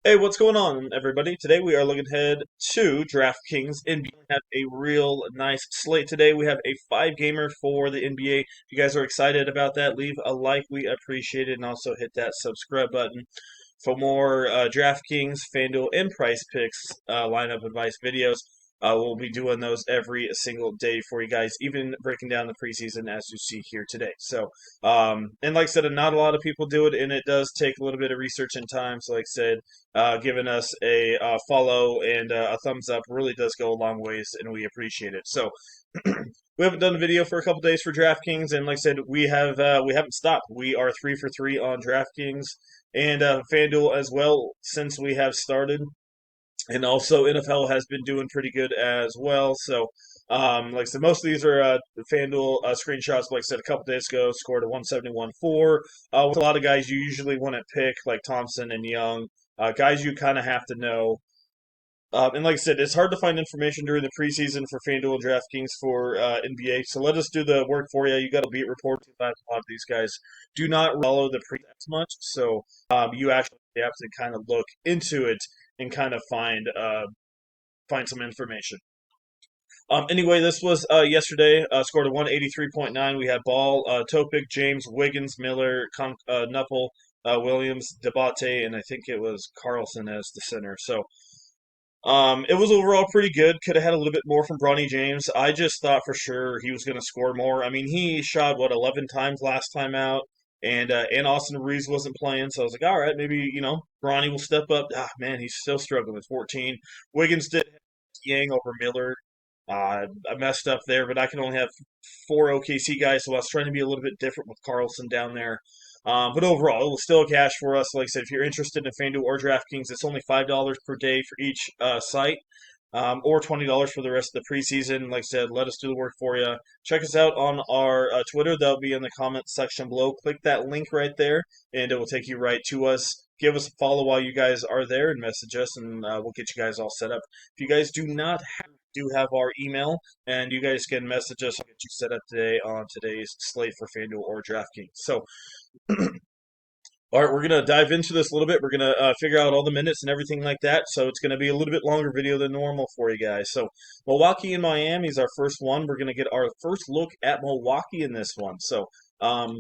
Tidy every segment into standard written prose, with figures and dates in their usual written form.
Hey, what's going on, everybody? Today we are looking ahead to Draftkings NBA. We have a real nice slate today. We have a five-gamer for the NBA. If you guys are excited about that, leave a like. We appreciate it. And also hit that subscribe button for more Draftkings, Fanduel, and Price Picks lineup advice videos. We'll be doing those every single day for you guys, even breaking down the preseason as you see here today. And like I said, not a lot of people do it, and it does take a little bit of research and time. So, like I said, giving us a follow and a thumbs up really does go a long ways, and we appreciate it. So, we haven't done a video for a couple days for DraftKings, and like I said, we haven't stopped. We are 3 for 3 on DraftKings and FanDuel as well since we have started. And also, NFL has been doing pretty good as well. So, like I said, most of these are FanDuel screenshots. Like I said, a couple days ago, scored a 171.4. With a lot of guys you usually want to pick, like Thompson and Young, guys you kind of have to know. And like I said, it's hard to find information during the preseason for FanDuel and DraftKings for NBA. So let us do the work for you. You got to beat report. A lot of these guys do not follow the pre as much, so you actually have to kind of look into it and kind of find some information. Anyway, this was yesterday. Scored a 183.9. We had Ball, Topic, James, Wiggins, Miller, Nuppel, Williams, Debate, and I think it was Carlson as the center. So it was overall pretty good. Could have had a little bit more from Bronny James. I just thought for sure he was going to score more. I mean, he shot what 11 times last time out, and Austin Reeves wasn't playing, so I was like, all right, maybe Bronny will step up. Ah, man, he's still struggling with 14. Wiggins did Yang over Miller. I messed up there, but I can only have four OKC guys, so I was trying to be a little bit different with Carlson down there. But overall, it was still a cash for us. Like I said, if you're interested in FanDuel or DraftKings, it's only $5 per day for each site, or $20 for the rest of the preseason. Like I said, let us do the work for you. Check us out on our Twitter. That'll be in the comments section below. Click that link right there, and it will take you right to us. Give us a follow while you guys are there and message us, and we'll get you guys all set up. If you guys do have our email, and you guys can message us. I'll get you set up today on today's slate for FanDuel or DraftKings. So, all right, we're gonna dive into this a little bit. We're gonna figure out all the minutes and everything like that. So it's gonna be a little bit longer video than normal for you guys. So Milwaukee and Miami is our first one. We're gonna get our first look at Milwaukee in this one. So um,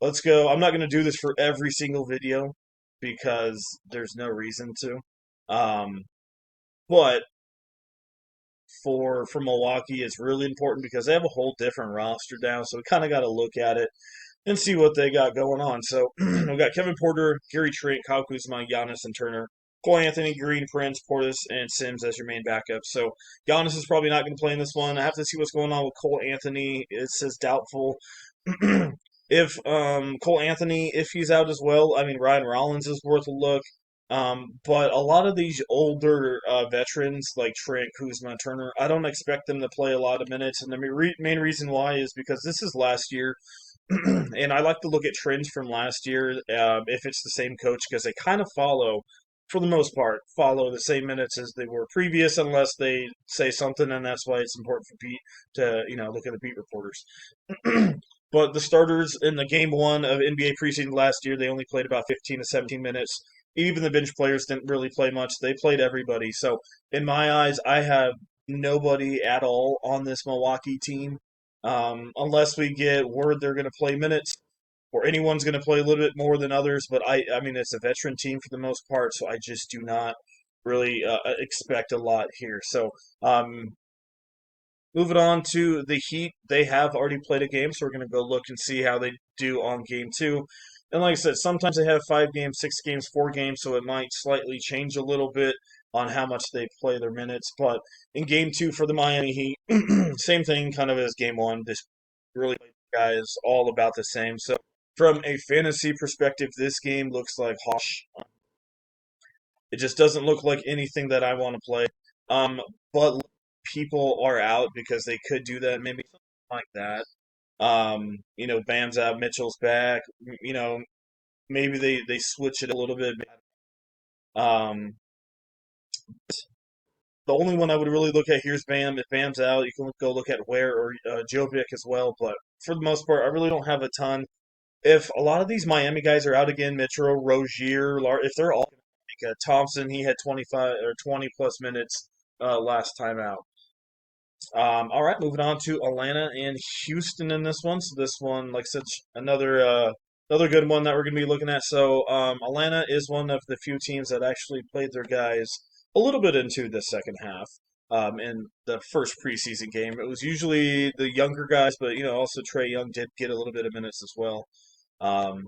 let's go. I'm not gonna do this for every single video because there's no reason to. Um, but for Milwaukee is really important because they have a whole different roster now. So we kind of got to look at it and see what they got going on. So we've got Kevin Porter, Gary Trent, Kyle Kuzma, Giannis, and Turner. Cole Anthony, Green, Prince, Portis, and Sims as your main backup. So Giannis is probably not going to play in this one. I have to see what's going on with Cole Anthony. It says doubtful. If Cole Anthony, if he's out as well, I mean Ryan Rollins is worth a look. But a lot of these older veterans like Trent, Kuzma, Turner, I don't expect them to play a lot of minutes. And the main reason why is because this is last year, and I like to look at trends from last year if it's the same coach because they kind of follow, for the most part, follow the same minutes as they were previous, unless they say something, and that's why it's important for Pete to look at the beat reporters. But the starters in the game one of NBA preseason last year, they only played about 15 to 17 minutes. Even the bench players didn't really play much. They played everybody. So in my eyes, I have nobody at all on this Milwaukee team, unless we get word they're going to play minutes or anyone's going to play a little bit more than others. But I mean, it's a veteran team for the most part, so I just do not really expect a lot here. So moving on to the Heat, they have already played a game, so we're going to go look and see how they do on game two. And like I said, sometimes they have 5 games, 6 games, 4 games, so it might slightly change a little bit on how much they play their minutes. But in game two for the Miami Heat, same thing kind of as game one. This really guys all about the same. So from a fantasy perspective, this game looks like Hosh. It just doesn't look like anything that I want to play. But people are out because they could do that, maybe something like that. Bam's out, Mitchell's back. Maybe they switch it a little bit. Um, the only one I would really look at here is Bam. If Bam's out, you can go look at Ware or Jovic as well. But for the most part, I really don't have a ton. If a lot of these Miami guys are out again, Mitchell, Rozier, if they're all Thompson, he had 25 or 20 plus minutes last time out. All right, moving on to Atlanta and Houston in this one. So this one, like such another good one that we're going to be looking at. So Atlanta is one of the few teams that actually played their guys a little bit into the second half. In the first preseason game, it was usually the younger guys, but also Trey Young did get a little bit of minutes as well. Um,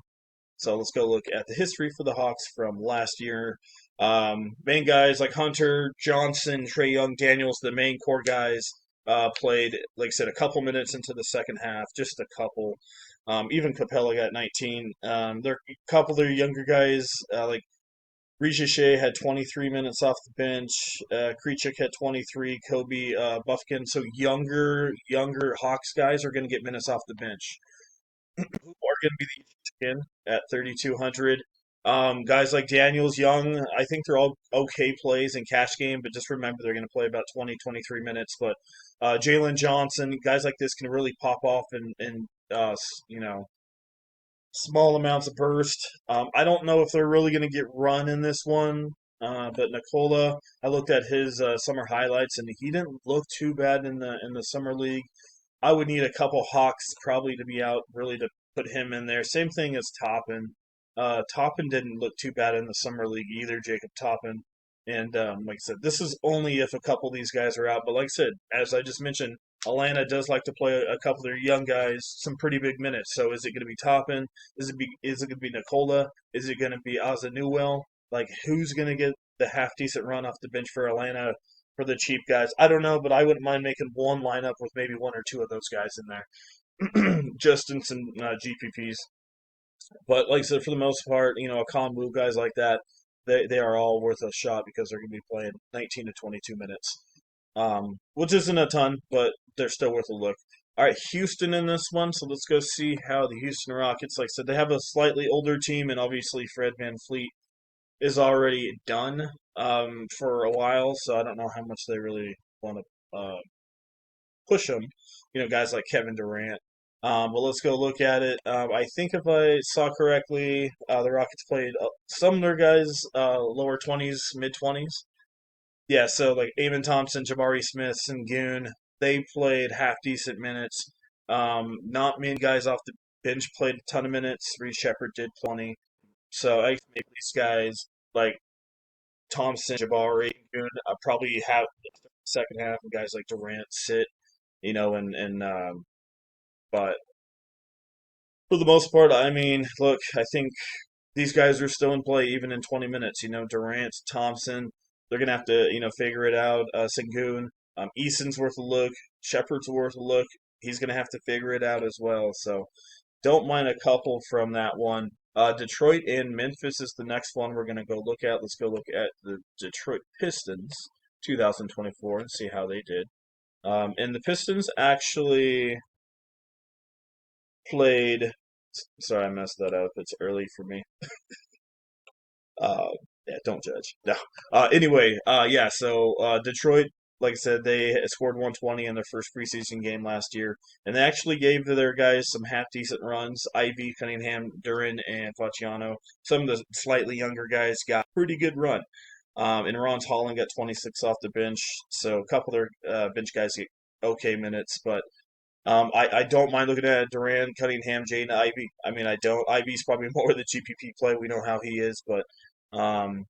so let's go look at the history for the Hawks from last year. Main guys like Hunter, Johnson, Trey Young, Daniels, the main core guys played, like I said, a couple minutes into the second half, just a couple. Even Capella got 19. A couple of their younger guys, like Richiche had 23 minutes off the bench. Krejcik had 23. Kobe Buffkin. So younger Hawks guys are going to get minutes off the bench who are going to be the skin at 3,200. Guys like Daniels, Young, I think they're all okay plays in cash game, but just remember they're going to play about 20, 23 minutes. But Jalen Johnson, guys like this can really pop off in small amounts of burst. I don't know if they're really going to get run in this one. But Nicola, I looked at his summer highlights, and he didn't look too bad in the summer league. I would need a couple Hawks probably to be out really to put him in there. Same thing as Toppin. Toppin didn't look too bad in the summer league either, Jacob Toppin. And like I said, this is only if a couple of these guys are out. But like I said, as I just mentioned, Atlanta does like to play a couple of their young guys some pretty big minutes. So is it going to be Toppin? Is it going to be Nicola? Is it going to be Azanuel? Like who's going to get the half decent run off the bench for Atlanta for the cheap guys? I don't know, but I wouldn't mind making one lineup with maybe one or two of those guys in there, just in some GPPs. But like I said, for the most part, a combo guys like that, they are all worth a shot because they're going to be playing 19 to 22 minutes, which isn't a ton, but they're still worth a look. All right, Houston in this one, so let's go see how the Houston Rockets, like I said, they have a slightly older team, and obviously Fred VanVleet is already done for a while, so I don't know how much they really want to push him. Guys like Kevin Durant. But let's go look at it. I think if I saw correctly, the Rockets played some of their guys lower 20s, mid 20s. Yeah, so like Amon Thompson, Jabari Smith, Sengun, they played half decent minutes. Not many guys off the bench played a ton of minutes. Reed Shepard did plenty. So I think maybe these guys like Thompson, Jabari, Sengun, probably have the second half, and guys like Durant sit, and but for the most part, I mean, look, I think these guys are still in play even in 20 minutes. Durant, Thompson, they're gonna have to figure it out. Sengun, Eason's worth a look. Shepard's worth a look. He's gonna have to figure it out as well. So don't mind a couple from that one. Detroit and Memphis is the next one we're gonna go look at. Let's go look at the Detroit Pistons 2024 and see how they did. And the Pistons actually played. Sorry, I messed that up. It's early for me. Uh, yeah, don't judge. No. Anyway, yeah. So Detroit, like I said, they scored 120 in their first preseason game last year, and they actually gave their guys some half decent runs. Ivy, Cunningham, Duran, and Faciano. Some of the slightly younger guys got pretty good run. And Ron Holland got 26 off the bench, so a couple of their bench guys get okay minutes, but I don't mind looking at Duran, Cunningham, Jaden Ivy. I mean, I don't. Ivy's probably more the GPP play. We know how he is, but um,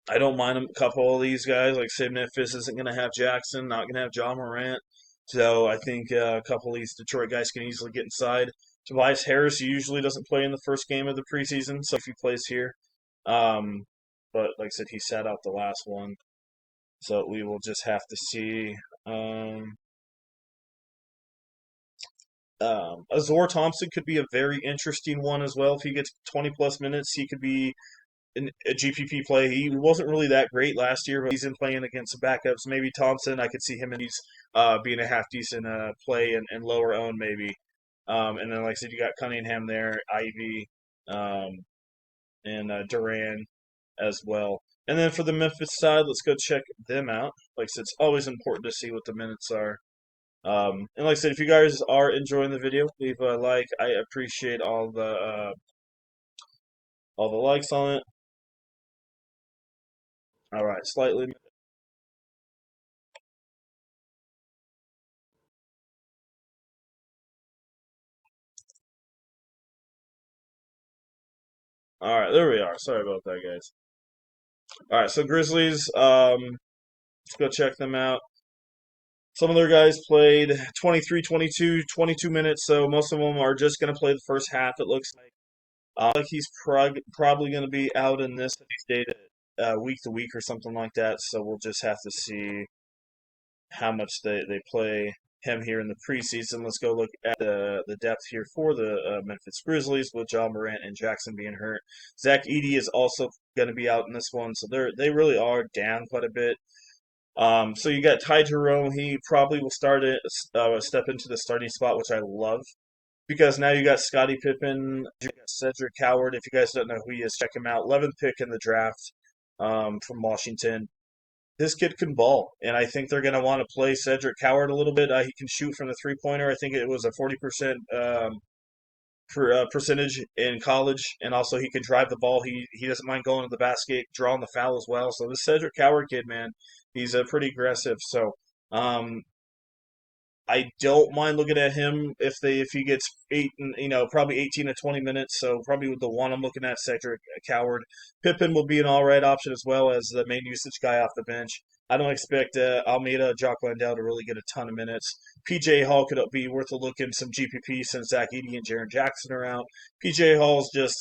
I don't mind a couple of these guys. Like, say, Memphis isn't going to have Jackson, not going to have John Morant. So I think a couple of these Detroit guys can easily get inside. Tobias Harris usually doesn't play in the first game of the preseason, so if he plays here. Um, but like I said, he sat out the last one. So we will just have to see. Um, Azor Thompson could be a very interesting one as well. If he gets 20 plus minutes, he could be a GPP play. He wasn't really that great last year, but he's in playing against the backups. Maybe Thompson, I could see him in these being a half decent play and lower own maybe. And then, like I said, you got Cunningham there, Ivy, um, and Duran as well. And then for the Memphis side, let's go check them out. Like I said, it's always important to see what the minutes are. And like I said, if you guys are enjoying the video, leave a like. I appreciate all the likes on it. All right, slightly. All right, there we are. Sorry about that, guys. All right, so Grizzlies. Let's go check them out. Some of their guys played 23, 22, 22 minutes, so most of them are just going to play the first half, it looks like. Like he's probably going to be out in this data week to week or something like that, so we'll just have to see how much they play him here in the preseason. Let's go look at the depth here for the Memphis Grizzlies with John Morant and Jackson being hurt. Zach Edey is also going to be out in this one, so they really are down quite a bit. So you got Ty Jerome. He probably will step into the starting spot, which I love because now you got Scottie Pippen, you got Cedric Coward. If you guys don't know who he is, check him out. 11th pick in the draft from Washington. This kid can ball, and I think they're going to want to play Cedric Coward a little bit. He can shoot from the 3 pointer. I think it was a 40% percentage in college, and also he can drive the ball. He doesn't mind going to the basket, drawing the foul as well. So this Cedric Coward kid, man, he's pretty aggressive. So um, I don't mind looking at him if he gets probably 18 to 20 minutes. So probably with the one I'm looking at, Cedric Coward. Pippen will be an all right option as well as the main usage guy off the bench. I don't expect Almeida, Jock Landale to really get a ton of minutes. PJ Hall could be worth a look in some GPP since Zach Edey and Jaren Jackson are out. PJ Hall's just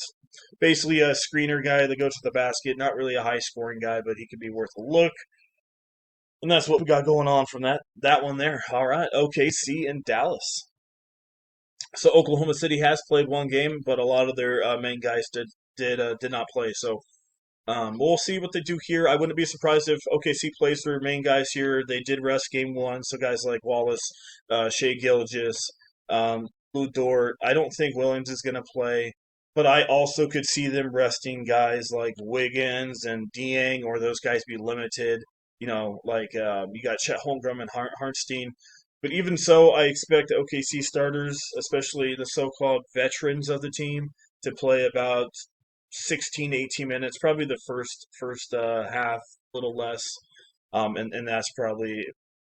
basically a screener guy that goes to the basket, not really a high scoring guy, but he could be worth a look. And that's what we got going on from that one there. All right, OKC and Dallas. So Oklahoma City has played one game, but a lot of their main guys did not play. So we'll see what they do here. I wouldn't be surprised if OKC plays their main guys here. They did rest game one, so guys like Wallace, Shea Gilgis, Lou Dort. I don't think Williams is going to play, but I also could see them resting guys like Wiggins and Dieng, or those guys be limited. Like you got Chet Holmgren and Harnstein. But even so, I expect OKC starters, especially the so-called veterans of the team, to play about 16 to 18 minutes, probably the first half, a little less, and that's probably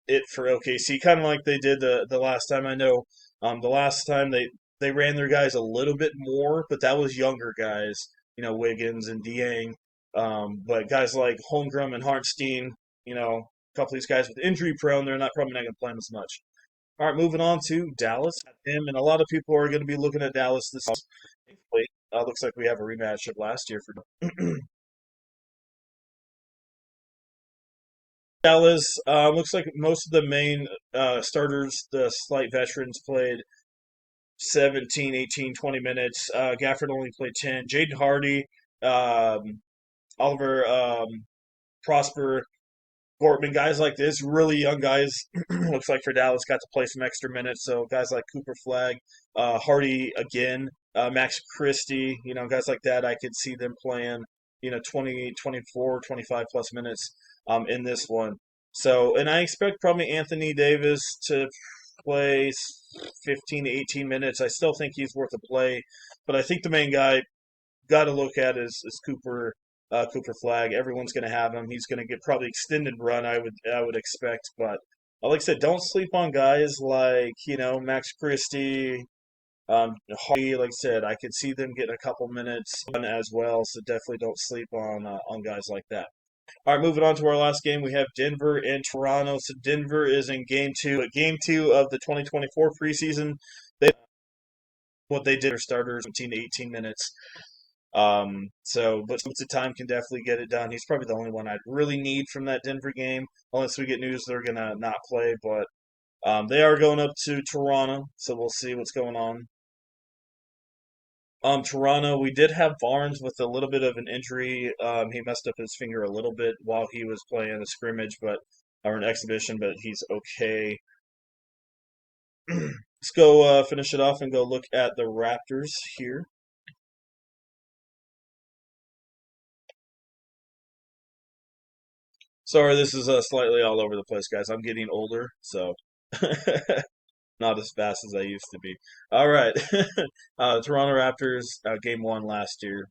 it for OKC. Kind of like they did the last time. I know the last time they ran their guys a little bit more, but that was younger guys, Wiggins and Dieng. But guys like Holmgren and Hartstein, a couple of these guys with injury prone, they're not probably not going to play them as much. All right, moving on to Dallas. Him and a lot of people are going to be looking at Dallas this. Looks like we have a rematch of last year for Dallas. Looks like most of the main starters, the slight veterans, played 17, 18, 20 minutes. Gafford only played 10. Jaden Hardy, um, Oliver Prosper, Bortman, guys like this, really young guys, looks like for Dallas, got to play some extra minutes. So guys like Cooper Flag, Hardy again, Max Christie, guys like that, I could see them playing, 20, 24, 25 plus minutes in this one. So, and I expect probably Anthony Davis to play 15 to 18 minutes. I still think he's worth a play, but I think the main guy got to look at is Cooper Flag. Everyone's going to have him. He's going to get probably extended run. I would expect, but like I said, don't sleep on guys like Max Christie, Hardy. Like I said, I could see them getting a couple minutes as well. So definitely don't sleep on guys like that. All right, moving on to our last game, we have Denver and Toronto. So Denver is in game two. At game two of the 2024 preseason, they what they did are starters 17 to 18 minutes. But the time can definitely get it done. He's probably the only one I'd really need from that Denver game, unless we get news they're gonna not play. But they are going up to Toronto, so we'll see what's going on. Toronto, we did have Barnes with a little bit of an injury. He messed up his finger a little bit while he was playing a scrimmage, or an exhibition, but he's okay. Let's go finish it off and go look at the Raptors here. Sorry, this is slightly all over the place, guys. I'm getting older, so not as fast as I used to be. All right, Toronto Raptors, game one last year.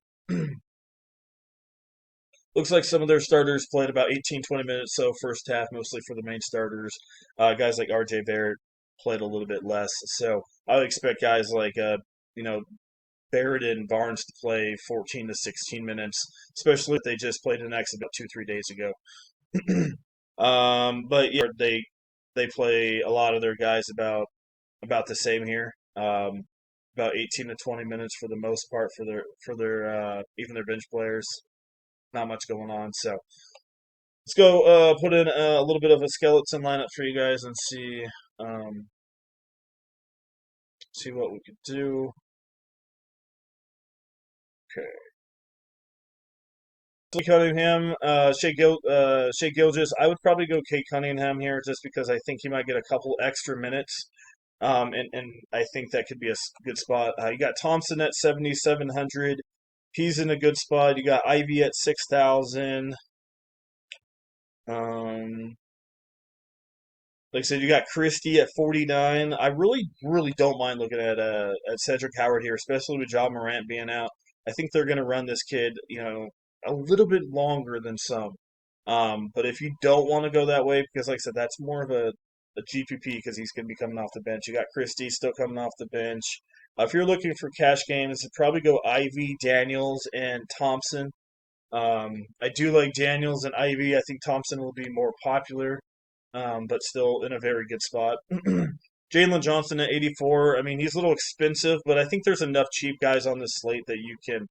Looks like some of their starters played about 18, 20 minutes, so first half, mostly for the main starters. Guys like RJ Barrett played a little bit less. So I would expect guys like, you know, Barrett and Barnes to play 14 to 16 minutes, especially if they just played an X about 2, 3 days ago. But yeah, they play a lot of their guys about the same here. About 18 to 20 minutes for the most part for their even their bench players. Not much going on. So let's go put in a little bit of a skeleton lineup for you guys and um, see what we could do. Okay. Cunningham, Shea Gilgis. I would probably go Kate Cunningham here just because I think he might get a couple extra minutes. And I think that could be a good spot. You got Thompson at 7,700. He's in a good spot. You got Ivy at 6,000. Um, like I said, you got Christie at 49. I really, really don't mind looking at Cedric Howard here, especially with John Morant being out. I think they're going to run this kid, a little bit longer than some. But if you don't want to go that way, because like I said, that's more of a GPP because he's going to be coming off the bench. You got Christie still coming off the bench. If you're looking for cash games, probably go Ivy, Daniels, and Thompson. I do like Daniels and Ivy. I think Thompson will be more popular, but still in a very good spot. Jalen Johnson at 84. I mean, he's a little expensive, but I think there's enough cheap guys on this slate that you can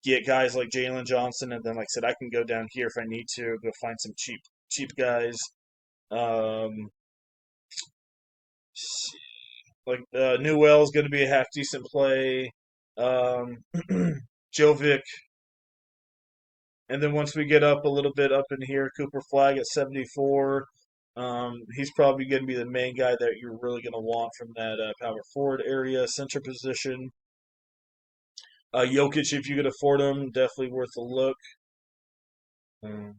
get guys like Jalen Johnson, and then, like I said, I can go down here if I need to go find some cheap guys. Um, like Newell's going to be a half decent play. Um, Jovic, and then once we get up a little bit up in here, Cooper Flag at 74. He's probably going to be the main guy that you're really going to want from that power forward area, center position. Jokic, if you could afford him, definitely worth a look. Um,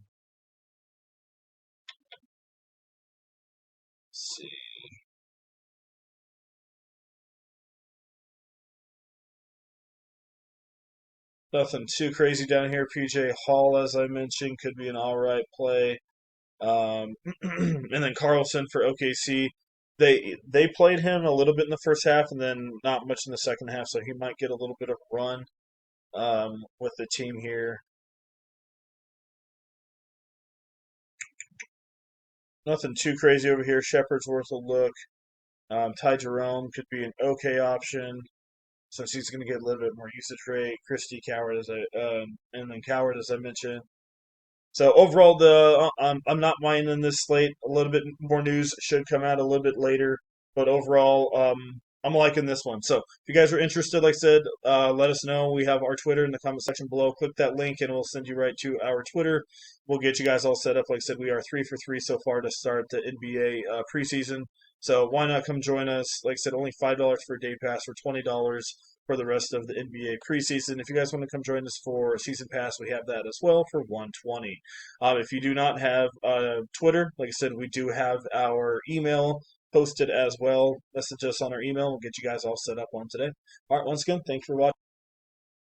let's see. Nothing too crazy down here. PJ Hall, as I mentioned, could be an all right play. And then Carlson for OKC. They played him a little bit in the first half, and then not much in the second half, so he might get a little bit of a run with the team here. Nothing too crazy over here. Shepard's worth a look. Ty Jerome could be an okay option since he's going to get a little bit more usage rate. Christie Coward and then Coward as I mentioned. So overall, I'm not minding this slate. A little bit more news should come out a little bit later, but overall, I'm liking this one. So if you guys are interested, like I said, let us know. We have our Twitter in the comment section below. Click that link, and we'll send you right to our Twitter. We'll get you guys all set up. Like I said, we are 3 for 3 so far to start the NBA preseason. So why not come join us? Like I said, only $5 for a day pass for $20 for the rest of the NBA preseason. If you guys want to come join us for a season pass, we have that as well for $120. If you do not have Twitter, like I said, we do have our email posted as well. Message us on our email. We'll get you guys all set up on today. All right, once again, thanks for watching.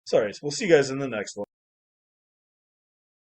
Sorry, we'll see you guys in the next one.